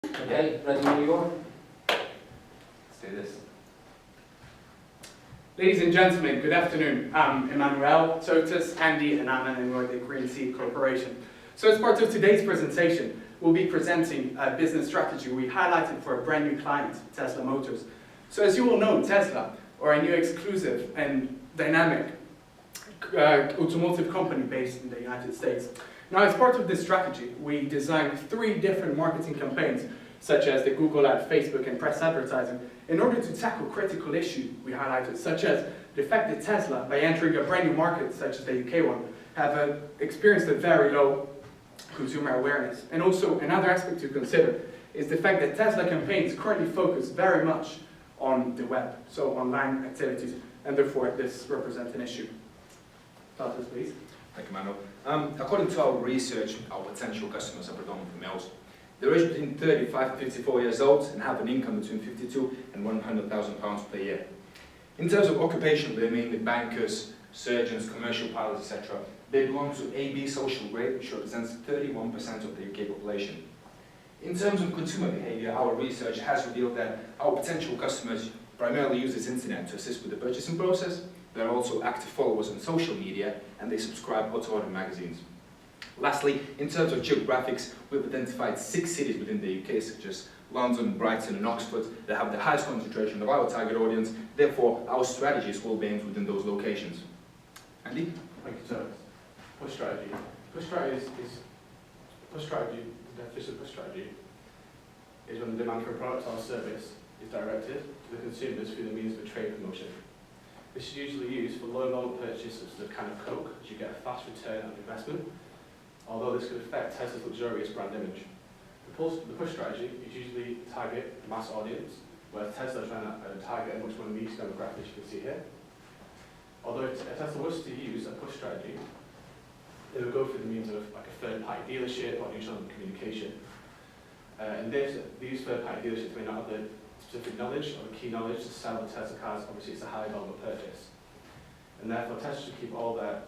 Okay, ready when you are? Let's do this. Ladies and gentlemen, good afternoon. I'm Emmanuel, Totus, Andy, and I'm an the Green Seed Corporation. So as part of today's presentation, we'll be presenting a business strategy we highlighted for a brand new client, Tesla Motors. So as you all know, Tesla, or a new exclusive and dynamic automotive company based in the United States. Now, as part of this strategy, we designed 3 different marketing campaigns, such as the Google ad, Facebook, and press advertising, in order to tackle critical issues we highlighted, such as the fact that Tesla, by entering a brand new market, such as the UK one, have experienced a very low consumer awareness. And also, another aspect to consider is the fact that Tesla campaigns currently focus very much on the web, so online activities, and therefore this represents an issue. Start this, please. Thank you, Manuel. According to our research, our potential customers are predominantly males. They're aged between 35 and 54 years old and have an income between 52 and 100,000 pounds per year. In terms of occupation, they're mainly bankers, surgeons, commercial pilots, etc. They belong to AB social grade, which represents 31% of the UK population. In terms of consumer behaviour, our research has revealed that our potential customers primarily use this internet to assist with the purchasing process. They're also active followers on social media, and they subscribe to automotive magazines. Lastly, in terms of geographics, we've identified 6 cities within the UK, such as London, Brighton and Oxford, that have the highest concentration of our target audience. Therefore, our strategies will be aimed within those locations. Andy? Thank you, Thomas. Push strategy. Push strategy, the definition of push strategy is when the demand for a product or service is directed to the consumers through the means of a trade promotion. This is usually used for low volume purchases such as a can of Coke, as you get a fast return on investment, although this could affect Tesla's luxurious brand image. The push strategy is usually target a mass audience, whereas Tesla is trying to target a much more niche demographic, as you can see here. Although if Tesla was to use a push strategy, they would go through the means of like a third-party dealership or neutral communication. And these third-party dealerships may not have the specific knowledge or the key knowledge to sell the Tesla cars. Obviously, it's a high volume purchase, and therefore Tesla should keep all their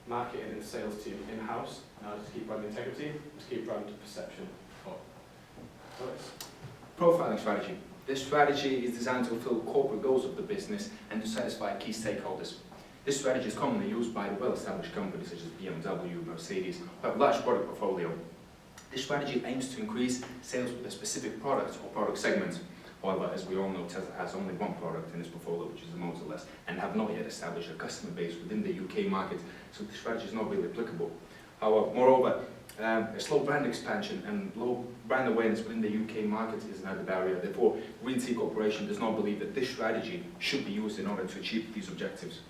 marketing and sales team in-house in order to keep brand integrity, to keep brand perception up. Profiling strategy. This strategy is designed to fulfill corporate goals of the business and to satisfy key stakeholders. This strategy is commonly used by well-established companies such as BMW, Mercedes, who have a large product portfolio. This strategy aims to increase sales with a specific product or product segment. However, as we all know, Tesla has only one product in its portfolio, which is the Motorless, and have not yet established a customer base within the UK market, so this strategy is not really applicable. However, moreover, a slow brand expansion and low brand awareness within the UK market is another barrier. Therefore, Green Seed Corporation does not believe that this strategy should be used in order to achieve these objectives.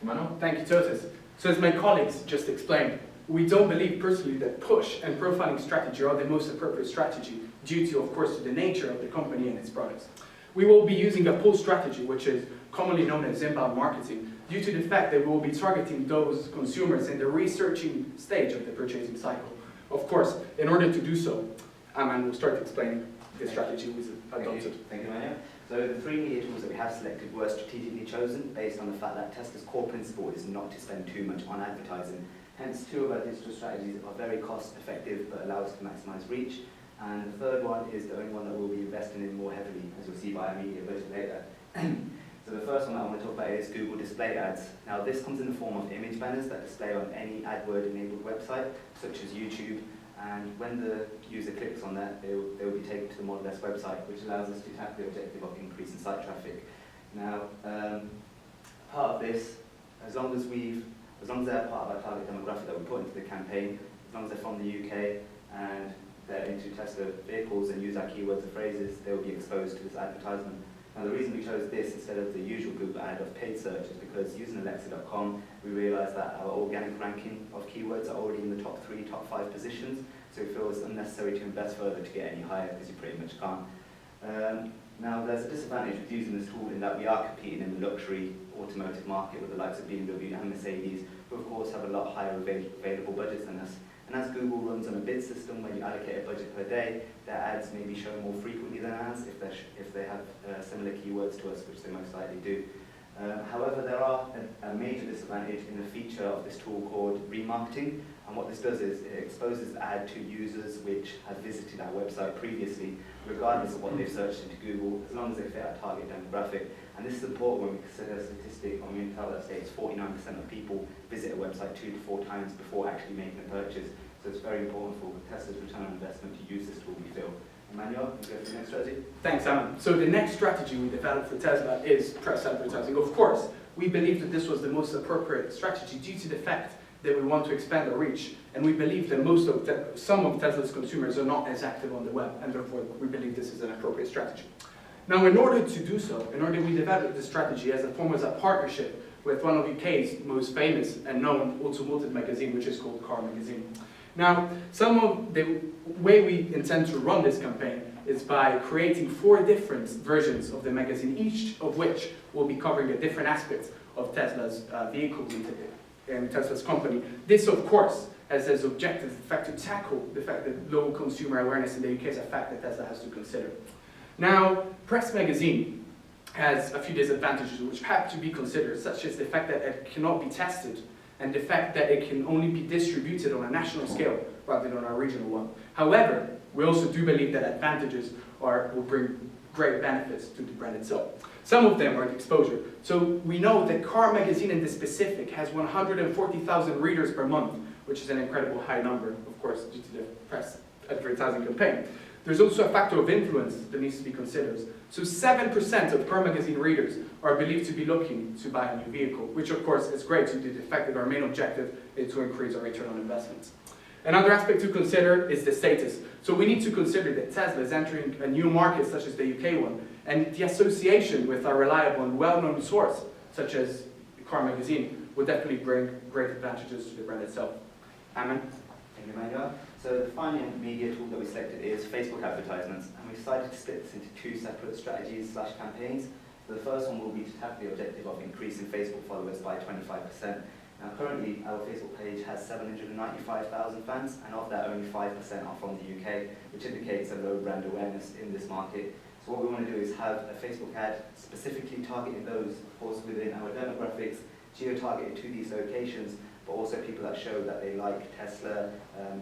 Emmanuel? Thank you, Totus. So as my colleagues just explained, we don't believe personally that push and profiling strategy are the most appropriate strategy due to, of course, to the nature of the company and its products. We will be using a pull strategy, which is commonly known as inbound marketing, due to the fact that we will be targeting those consumers in the researching stage of the purchasing cycle. Of course, in order to do so, Aman will start explaining the strategy we adopted. Thank you, Emmanuel. So the 3 media tools that we have selected were strategically chosen based on the fact that Tesla's core principle is not to spend too much on advertising. Hence, 2 of our digital strategies are very cost effective but allow us to maximize reach. And the third one is the only one that we'll be investing in more heavily, as you'll see by our media budget later. So the first one that I want to talk about is Google Display Ads. Now this comes in the form of image banners that display on any AdWord enabled website, such as YouTube. And when the user clicks on that, they will be taken to the Model S website, which allows us to tackle the objective of increasing site traffic. Now, part of this, as long as they're part of our target demographic that we put into the campaign, as long as they're from the UK and they're into Tesla vehicles and use our keywords and phrases, they will be exposed to this advertisement. Now the reason we chose this instead of the usual Google ad of paid search is because using Alexa.com, we realised that our organic ranking of keywords are already in the top 3, top 5 positions, so we feel it's unnecessary to invest further to get any higher because you pretty much can't. Now there's a disadvantage with using this tool in that we are competing in the luxury automotive market with the likes of BMW and Mercedes, who of course have a lot higher available budgets than us. And as Google runs on a bid system where you allocate a budget per day, their ads may be shown more frequently than ours if they have similar keywords to us, which they most likely do. However, there are a major disadvantage in the feature of this tool called remarketing, and what this does is it exposes the ad to users which have visited our website previously, regardless of what they've searched into Google, as long as they fit our target demographic. And this is important when we consider a statistic on Intel that states 49% of people visit a website 2 to 4 times before actually making a purchase. So it's very important for Tesla's return on investment to use this tool, we feel. Emmanuel, you go to the next strategy. Thanks, Alan. So the next strategy we developed for Tesla is press advertising. Of course, we believe that this was the most appropriate strategy due to the fact that we want to expand our reach, and we believe that some of Tesla's consumers are not as active on the web, and therefore we believe this is an appropriate strategy. Now, in order to do so, we developed this strategy as a form of a partnership with one of UK's most famous and known automotive magazine, which is called Car Magazine. Now, some of the way we intend to run this campaign is by creating 4 different versions of the magazine, each of which will be covering a different aspect of Tesla's vehicles and Tesla's company. This, of course, has as objective the fact to tackle the fact that low consumer awareness in the UK is a fact that Tesla has to consider. Now, Press Magazine has a few disadvantages which have to be considered, such as the fact that it cannot be tested and the fact that it can only be distributed on a national scale rather than on a regional one. However, we also do believe that advantages will bring great benefits to the brand itself. Some of them are the exposure. So we know that Car Magazine in the specific has 140,000 readers per month, which is an incredible high number, of course, due to the press advertising campaign. There's also a factor of influence that needs to be considered. So 7% of Car Magazine readers are believed to be looking to buy a new vehicle, which of course is great due to the fact that our main objective is to increase our return on investment. Another aspect to consider is the status. So we need to consider that Tesla is entering a new market such as the UK one, and the association with a reliable and well-known source such as Car Magazine would definitely bring great advantages to the brand itself. Amen. Thank you, Emmanuel. So the final media tool that we selected is Facebook advertisements, and we decided to split this into 2 separate strategies/campaigns. So the first one will be to tackle the objective of increasing Facebook followers by 25%. Now currently our Facebook page has 795,000 fans, and of that only 5% are from the UK, which indicates a low brand awareness in this market. So what we want to do is have a Facebook ad specifically targeting those, of course, within our demographics, geo-targeted to these locations, but also people that show that they like Tesla,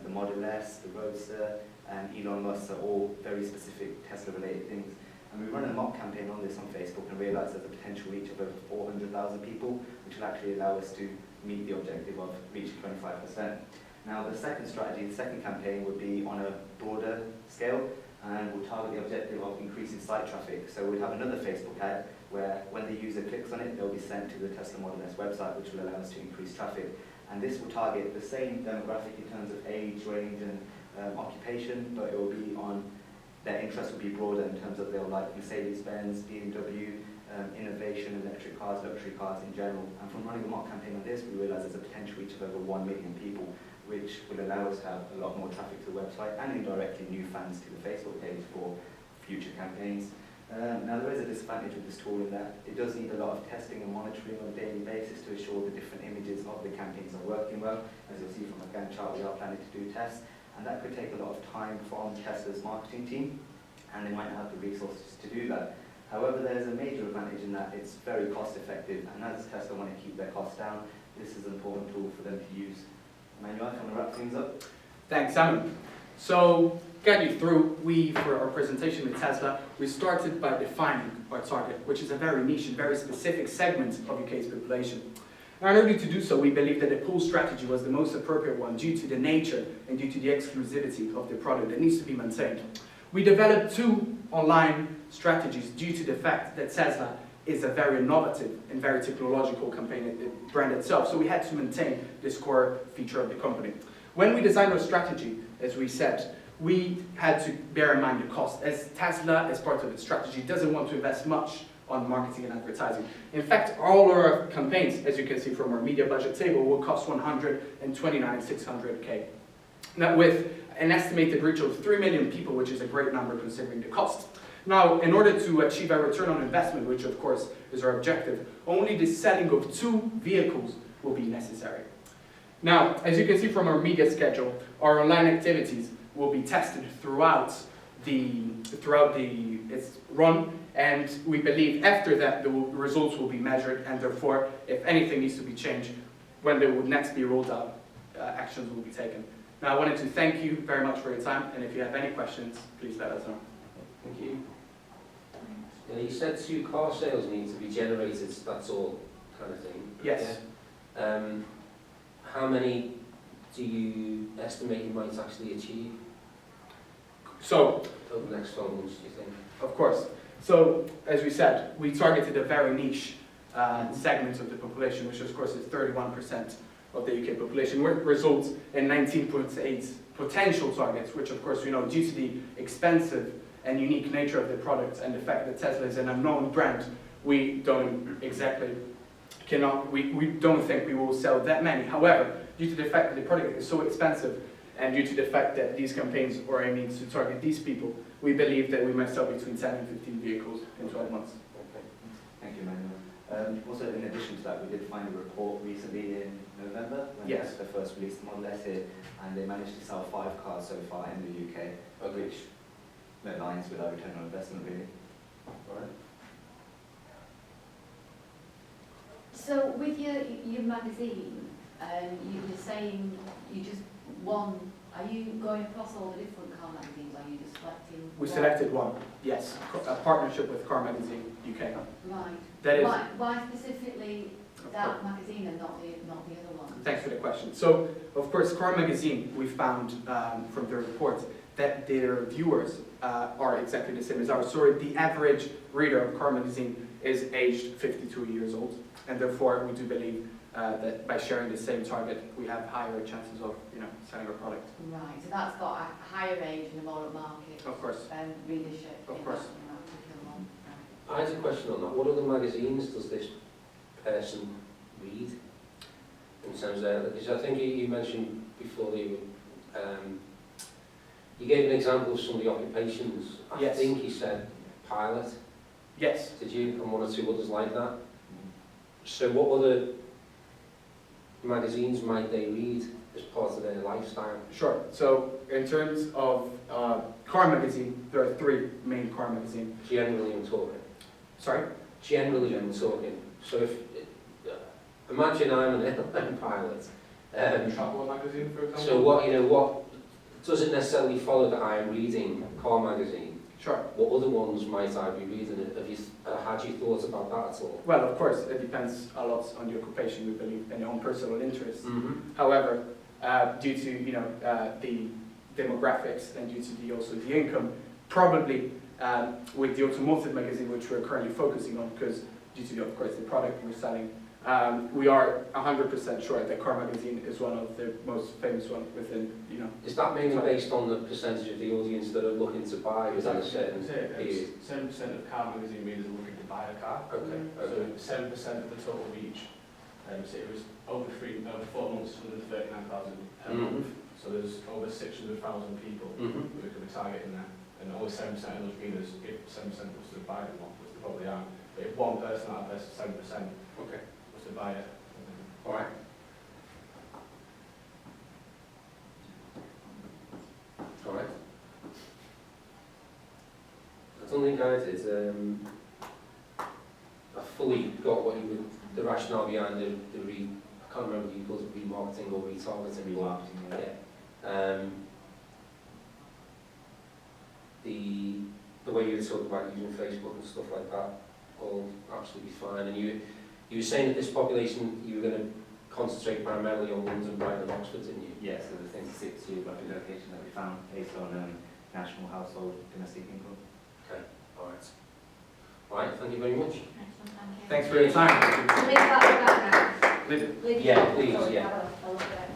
the Model S, the Roadster, and Elon Musk are all very specific Tesla-related things. And we run a mock campaign on this on Facebook and realised there's a potential reach of over 400,000 people, which will actually allow us to meet the objective of reaching 25%. Now the second strategy, the second campaign would be on a broader scale, and we'll target the objective of increasing site traffic. So we'll have another Facebook ad where when the user clicks on it, they'll be sent to the Tesla Model S website, which will allow us to increase traffic. And this will target the same demographic in terms of age, range, and occupation, but it will be on, their interest will be broader in terms of they'll like Mercedes-Benz, BMW, innovation, electric cars, luxury cars in general. And from running a mock campaign on this, we realised there's a potential reach of over 1 million people, which will allow us to have a lot more traffic to the website and indirectly new fans to the Facebook page for future campaigns. Now there is a disadvantage with this tool in that it does need a lot of testing and monitoring on a daily basis to ensure the different images of the campaigns are working well. As you'll see from the Gantt chart, we are planning to do tests, and that could take a lot of time from Tesla's marketing team, and they might not have the resources to do that. However, there's a major advantage in that it's very cost effective, and as Tesla want to keep their costs down, this is an important tool for them to use. Emmanuel, can we wrap things up? Thanks, Simon. So, get you through, for our presentation with Tesla, we started by defining our target, which is a very niche and very specific segment of UK's population. Now, in order to do so, we believe that the pull strategy was the most appropriate one due to the nature and due to the exclusivity of the product that needs to be maintained. We developed 2 online strategies due to the fact that Tesla is a very innovative and very technological brand itself, so we had to maintain this core feature of the company. When we designed our strategy, as we said, we had to bear in mind the cost, as Tesla, as part of its strategy, doesn't want to invest much on marketing and advertising. In fact, all our campaigns, as you can see from our media budget table, will cost 129,600K. Now, with an estimated reach of 3 million people, which is a great number considering the cost. Now, in order to achieve a return on investment, which of course is our objective, only the selling of 2 vehicles will be necessary. Now, as you can see from our media schedule, our online activities will be tested throughout throughout its run, and we believe after that the results will be measured, and therefore, if anything needs to be changed, when they would next be rolled out, actions will be taken. Now, I wanted to thank you very much for your time, and if you have any questions, please let us know. Thank you. You said 2 car sales need to be generated, that's all kind of thing. Yes. Yeah. How many do you estimate you might actually achieve So, over the next 12 months, do you think? of course. So, as we said, we targeted a very niche segment of the population, which of course is 31% of the UK population, which results in 19.8 potential targets, which of course we know, due to the expensive and unique nature of the product and the fact that Tesla is an unknown brand, we don't think we will sell that many. However, due to the fact that the product is so expensive, and due to the fact that these campaigns are aiming to target these people, we believe that we might sell between 10 and 15 vehicles in 12 months. Okay. Thank you, Manuel. Also, in addition to that, we did find a report recently in November when Yes. Tesla first released the Model S here, and they managed to sell 5 cars so far in the UK, which aligns with our return on investment, really. All right. So with your magazine, you were saying you just are you going across all the different car magazines, are you just selecting We one? selected one, yes, a partnership with Car Magazine UK. Right. That is, Why specifically that magazine and not the other one? thanks for the question. So, of course, Car Magazine, we found from the report that their viewers are exactly the same as ours. So the average reader of Car Magazine is aged 52 years old, and therefore we do believe that by sharing the same target, we have higher chances of, selling our product. Right, so that's got a higher age and a more market Of course. readership. Of in course. that particular one. Right. I had a question on that. What other magazines does this person read? In terms of, because I think you mentioned before that you gave an example of some of the occupations. I Yes. think you said pilot, Yes. did you? And 1 or 2 others like that. So what other magazines might they read as part of their lifestyle? Sure. So in terms of Car Magazine, there are 3 main car magazines. Generally I'm talking. Sorry? Generally I'm talking. So if, imagine I'm an airline pilot. Travel magazine, for example. So what doesn't necessarily follow that I am reading Car Magazine. Sure. What other ones might I be reading? Have you had you thought about that at all? Well, of course, it depends a lot on the occupation, we believe, and your own personal interests. Mm-hmm. However, due to the demographics and due to also the income, probably with the automotive magazine, which we're currently focusing on, because due to of course the product we're selling, we are 100% sure that Car Magazine is one of the most famous ones within Is that mainly based on the percentage of the audience that are looking to buy within a certain period? 7% of car magazine readers are looking to buy a car. Okay. So 7% of the total reach. So it was over 4 months, 139,000 per Mhm. month. So there's over 600,000 people Mm-hmm. who we could be targeting there. And only 7% of those readers, if 7% was to buy them, which they probably aren't. But if one person out of this 7% Okay. was to buy it, All right. All right. I don't think I did. I fully got what you were, the rationale behind the I can't remember if you called it remarketing or retargeting. Remarketing, yeah. Yeah. The way you were talking about using Facebook and stuff like that, all absolutely fine. And you were saying that this population, you were going to concentrate primarily on London, Brighton and Oxford, didn't you? Yeah, so the 6 geographic location that we found based on national household domestic income. Okay, all right. All right, thank you very much. Excellent, thank you. Thanks for your time. So leave that with that now. Leave it. Leave it Yeah, there. please, So we yeah. have a look at it.